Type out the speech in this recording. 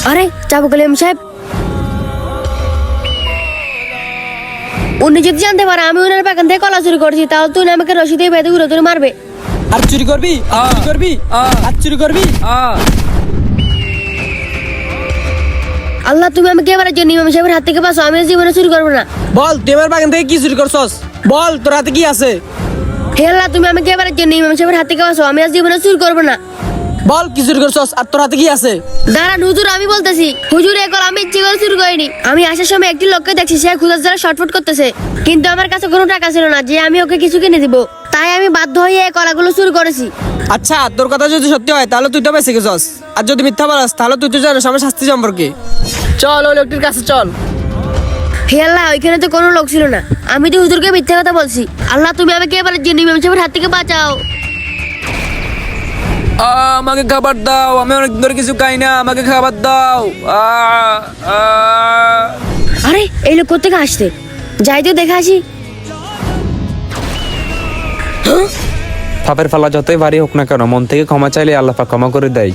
আরে চাবুক আলী সাহেব, উনি যদি জানতে পারে আমি ওনার বাগান থেকে কলা চুরি করছি, তাহলে তুই আমাকে রশি দিয়ে বেঁধে ঘুরে তুলে মারবে। আর চুরি করবি? চুরি করবি? আর চুরি করবি? আল্লাহ, তুমি আমাকে এবারের জন্য ইমাম সাহেবের হাত থেকে বাঁচাও, আমি জীবনে চুরি করবো না। বল তুই আমার বাগান থেকে কি চুরি করছস? বল তোর হাতে কি আছে? হে আল্লাহ, তুমি আমাকে এবারের জন্য ইমাম সাহেবের হাত থেকে বাঁচাও, আমি আজ জীবনে চুরি করবো না। বল কি চুরি করছস আর তোর হাতে কি আছে? দাঁড়ান হুজুর, আমি বলতেছি। হুজুর, এই কলা আমি ইচ্ছে করে চুরি করিনি। আমি আসার সময় একটি লোককে দেখছি, সে ক্ষুধার জ্বালা শর্টফট করতেছে, কিন্তু আমার কাছে কোনো টাকা ছিল না যে আমি ওকে কিছু কিনে দিব। তাই আমি বাধ্য হয়ে এই কলাগুলো চুরি করেছি। আচ্ছা, তোর কথা যদি সত্যি হয় তাহলে তুই তো বেঁচে গেছস, আর যদি মিথ্যা বলাস তাহলে তুই তো জানিস আমার শাস্তি সম্পর্কে। চল ওই লোকটির কাছে চল। হে আল্লাহ, ওইখানে তো কোনো লোক ছিল না, আমি তো হুজুরকে মিথ্যা কথা বলছি। আল্লাহ, তুমি আমাকে এবারের জন্য ইমাম সাহেবের হাত থেকে বাঁচাও। আমাকে খাবার দাও, আমি অনেক ধরে কিছু খাই না, আমাকে খাবার দাও। আরে এই লোক কোথেকে আসছে? যাই তো দেখে আসি। পাপের ফালা যতই ভারী হোক না কেন, মন থেকে ক্ষমা চাইলে আল্লাহ পাক ক্ষমা করে দেয়।